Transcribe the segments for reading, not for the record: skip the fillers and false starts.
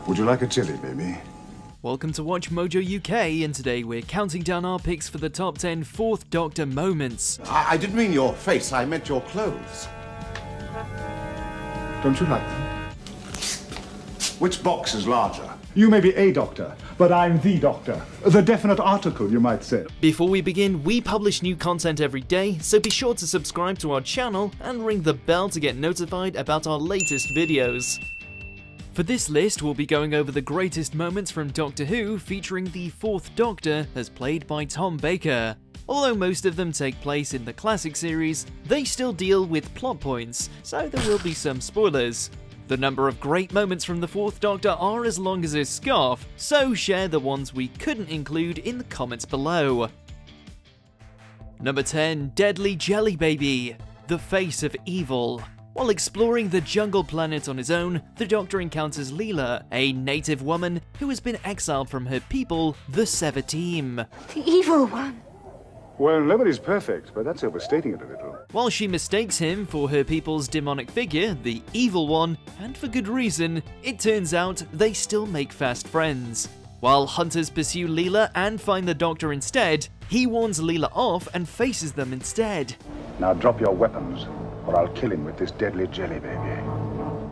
Would you like a chili, baby? Welcome to WatchMojo UK, and today we're counting down our picks for the top 10 Fourth Doctor moments. I didn't mean your face, I meant your clothes. Don't you like them? Which box is larger? You may be a doctor, but I'm the doctor. The definite article, you might say. Before we begin, we publish new content every day, so be sure to subscribe to our channel and ring the bell to get notified about our latest videos. For this list, we'll be going over the greatest moments from Doctor Who featuring the Fourth Doctor as played by Tom Baker. Although most of them take place in the classic series, they still deal with plot points, so there will be some spoilers. The number of great moments from the Fourth Doctor are as long as his scarf, so share the ones we couldn't include in the comments below. Number 10. Deadly Jelly Baby, the face of evil. While exploring the jungle planet on his own, the Doctor encounters Leela, a native woman who has been exiled from her people, the Sever Team. The evil one. Well, nobody's perfect, but that's overstating it a little. While she mistakes him for her people's demonic figure, the Evil One, and for good reason, it turns out they still make fast friends. While hunters pursue Leela and find the Doctor instead, he warns Leela off and faces them instead. Now drop your weapons, or I'll kill him with this deadly jelly baby.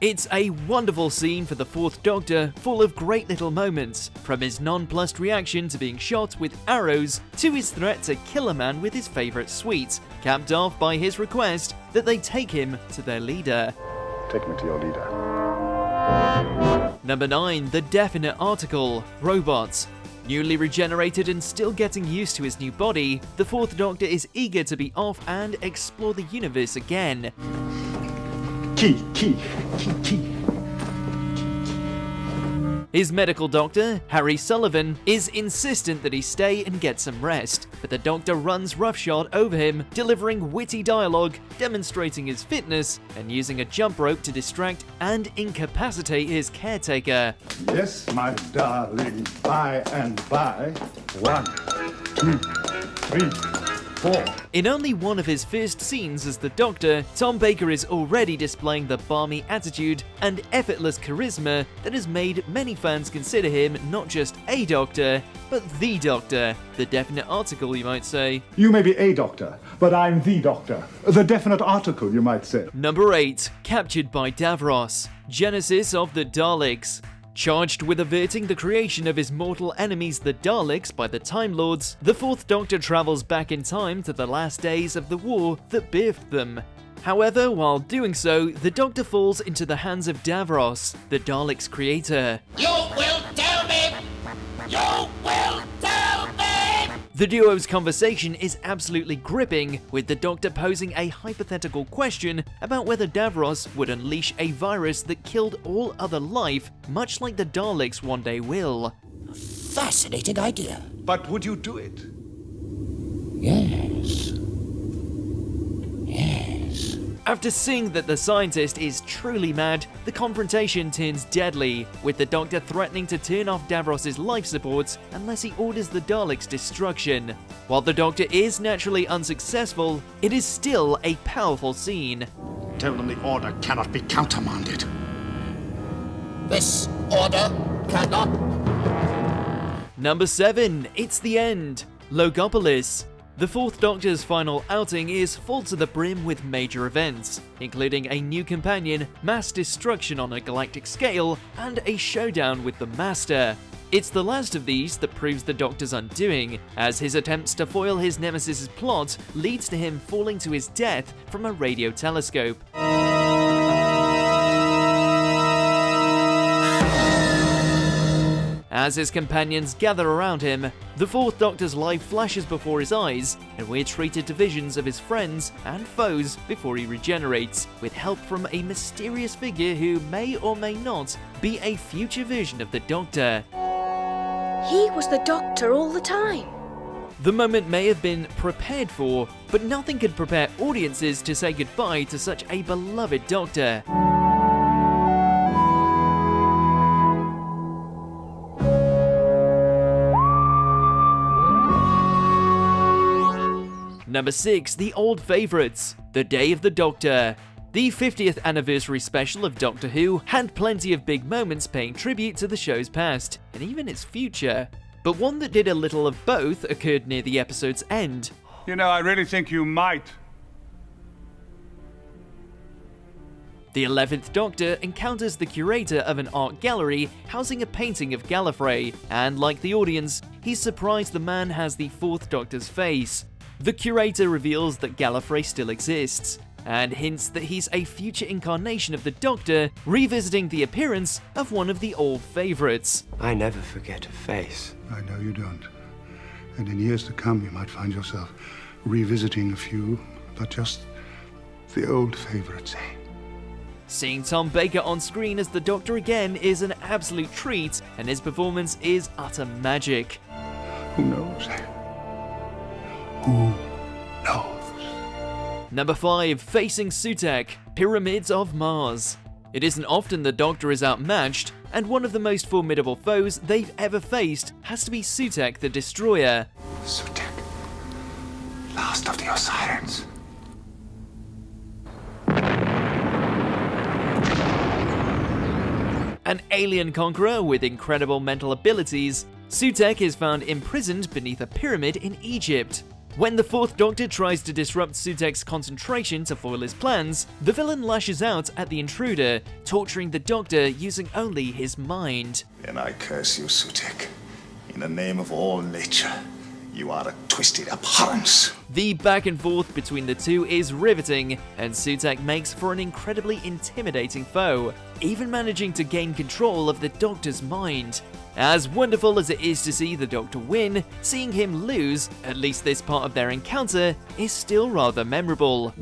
It's a wonderful scene for the Fourth Doctor, full of great little moments, from his nonplussed reaction to being shot with arrows, to his threat to kill a man with his favourite sweet, capped off by his request that they take him to their leader. Take me to your leader. Number 9. The definite article, robots. Newly regenerated and still getting used to his new body, the Fourth Doctor is eager to be off and explore the universe again. Key. His medical doctor, Harry Sullivan, is insistent that he stay and get some rest, but the Doctor runs roughshod over him, delivering witty dialogue, demonstrating his fitness, and using a jump rope to distract and incapacitate his caretaker. Yes, my darling, by and by. 1, 2, 3, 4. In only one of his first scenes as the Doctor, Tom Baker is already displaying the balmy attitude and effortless charisma that has made many fans consider him not just a Doctor, but the Doctor. The definite article, you might say. You may be a doctor, but I'm the doctor. The definite article, you might say. Number 8. Captured by Davoros, Genesis of the Daleks. Charged with averting the creation of his mortal enemies the Daleks by the Time Lords, the Fourth Doctor travels back in time to the last days of the war that birthed them. However, while doing so, the Doctor falls into the hands of Davoros, the Daleks' creator. You will tell me! You will tell me! The duo's conversation is absolutely gripping, with the Doctor posing a hypothetical question about whether Davoros would unleash a virus that killed all other life, much like the Daleks one day will. Fascinating idea. But would you do it? Yes. After seeing that the scientist is truly mad, the confrontation turns deadly, with the Doctor threatening to turn off Davros' life supports unless he orders the Daleks' destruction. While the Doctor is naturally unsuccessful, it is still a powerful scene. Tell them the order cannot be countermanded. This order cannot. Number 7. It's the end. Logopolis. The Fourth Doctor's final outing is full to the brim with major events, including a new companion, mass destruction on a galactic scale, and a showdown with the Master. It's the last of these that proves the Doctor's undoing, as his attempts to foil his nemesis' plot leads to him falling to his death from a radio telescope. As his companions gather around him, the Fourth Doctor's life flashes before his eyes, and we're treated to visions of his friends and foes before he regenerates, with help from a mysterious figure who may or may not be a future version of the Doctor. He was the Doctor all the time. The moment may have been prepared for, but nothing could prepare audiences to say goodbye to such a beloved Doctor. Number 6. The old favourites. The Day of the Doctor. The 50th anniversary special of Doctor Who had plenty of big moments paying tribute to the show's past, and even its future. But one that did a little of both occurred near the episode's end. You know, I really think you might. The 11th Doctor encounters the curator of an art gallery housing a painting of Gallifrey, and like the audience, he's surprised the man has the 4th Doctor's face. The curator reveals that Gallifrey still exists, and hints that he's a future incarnation of the Doctor, revisiting the appearance of one of the old favourites. I never forget a face. I know you don't. And in years to come, you might find yourself revisiting a few, but just the old favourites, eh? Seeing Tom Baker on screen as the Doctor again is an absolute treat, and his performance is utter magic. Who knows? Who knows? Number 5. Facing Sutek, Pyramids of Mars. It isn't often the Doctor is outmatched, and one of the most formidable foes they've ever faced has to be Sutek the Destroyer. Sutek, last of the Osirans. An alien conqueror with incredible mental abilities, Sutek is found imprisoned beneath a pyramid in Egypt. When the 4th Doctor tries to disrupt Sutek's concentration to foil his plans, the villain lashes out at the intruder, torturing the Doctor using only his mind. Then I curse you, Sutek. In the name of all nature, you are a twisted abhorrence. The back and forth between the two is riveting, and Sutek makes for an incredibly intimidating foe, even managing to gain control of the Doctor's mind. As wonderful as it is to see the Doctor win, seeing him lose, at least this part of their encounter, is still rather memorable.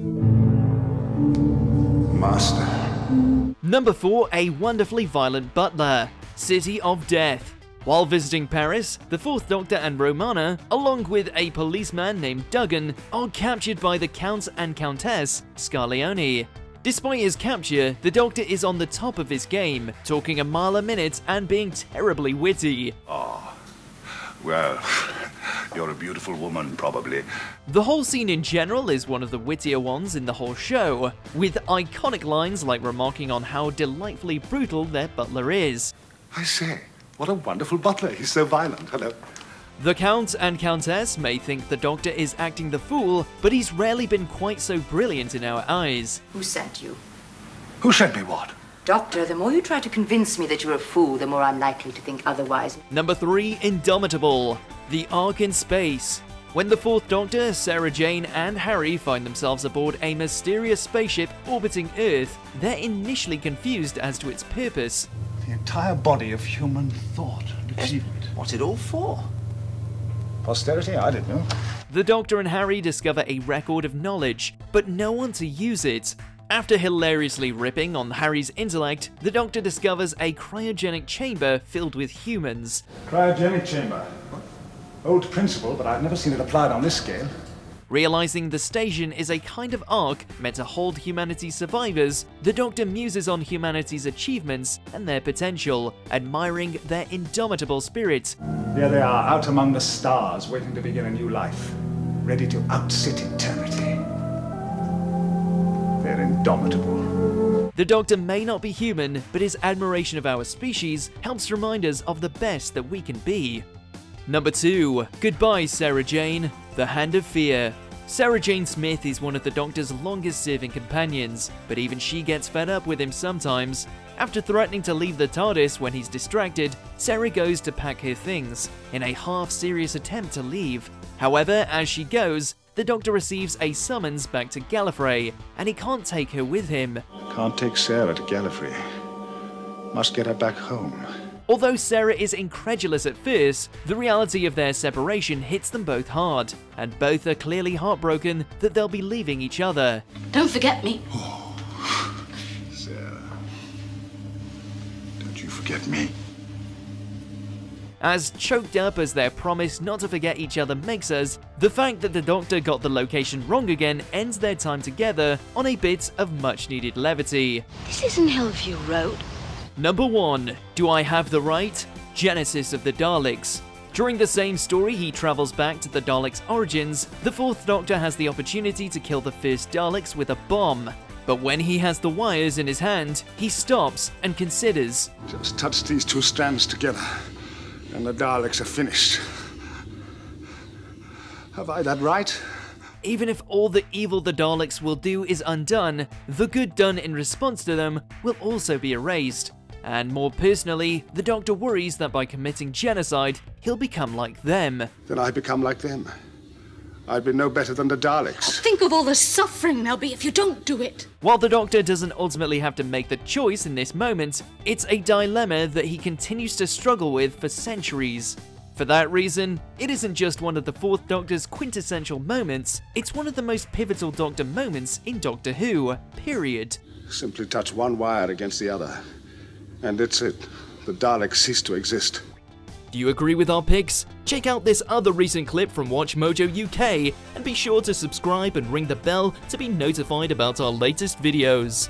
Master. Number 4. A wonderfully violent butler, City of Death. While visiting Paris, the 4th Doctor and Romana, along with a policeman named Duggan, are captured by the Count and Countess Scarleone. Despite his capture, the Doctor is on the top of his game, talking a mile a minute and being terribly witty. Oh, well, you're a beautiful woman, probably. The whole scene in general is one of the wittier ones in the whole show, with iconic lines like remarking on how delightfully brutal their butler is. I say, what a wonderful butler. He's so violent. Hello. The Count and Countess may think the Doctor is acting the fool, but he's rarely been quite so brilliant in our eyes. Who sent you? Who sent me what? Doctor, the more you try to convince me that you're a fool, the more I'm likely to think otherwise. Number 3. Indomitable, the Ark in Space. When the 4th Doctor, Sarah Jane and Harry find themselves aboard a mysterious spaceship orbiting Earth, they're initially confused as to its purpose. The entire body of human thought and achievement. What's it all for? Posterity? I don't know. The Doctor and Harry discover a record of knowledge, but no one to use it. After hilariously ripping on Harry's intellect, the Doctor discovers a cryogenic chamber filled with humans. Cryogenic chamber. Old principle, but I've never seen it applied on this scale. Realizing the station is a kind of ark meant to hold humanity's survivors, the Doctor muses on humanity's achievements and their potential, admiring their indomitable spirit. Here they are, out among the stars, waiting to begin a new life, ready to outsit eternity. They're indomitable. The Doctor may not be human, but his admiration of our species helps remind us of the best that we can be. Number 2. Goodbye, Sarah Jane, the Hand of Fear. Sarah Jane Smith is one of the Doctor's longest-serving companions, but even she gets fed up with him sometimes. After threatening to leave the TARDIS when he's distracted, Sarah goes to pack her things, in a half-serious attempt to leave. However, as she goes, the Doctor receives a summons back to Gallifrey, and he can't take her with him. Can't take Sarah to Gallifrey. Must get her back home. Although Sarah is incredulous at first, the reality of their separation hits them both hard, and both are clearly heartbroken that they'll be leaving each other. Don't forget me. Oh, Sarah. Don't you forget me. As choked up as their promise not to forget each other makes us, the fact that the Doctor got the location wrong again ends their time together on a bit of much-needed levity. This isn't Hillview Road. Number 1. Do I Have the Right? Genesis of the Daleks. During the same story, he travels back to the Daleks' origins. The 4th Doctor has the opportunity to kill the first Daleks with a bomb. But when he has the wires in his hand, he stops and considers. Just touch these two strands together, and the Daleks are finished. Have I that right? Even if all the evil the Daleks will do is undone, the good done in response to them will also be erased. And more personally, the Doctor worries that by committing genocide, he'll become like them. Then I become like them. I'd be no better than the Daleks. Think of all the suffering there'll be if you don't do it. While the Doctor doesn't ultimately have to make the choice in this moment, it's a dilemma that he continues to struggle with for centuries. For that reason, it isn't just one of the Fourth Doctor's quintessential moments, it's one of the most pivotal Doctor moments in Doctor Who, period. Simply touch one wire against the other, and it's it. The Daleks cease to exist. Do you agree with our picks? Check out this other recent clip from WatchMojo UK, and be sure to subscribe and ring the bell to be notified about our latest videos.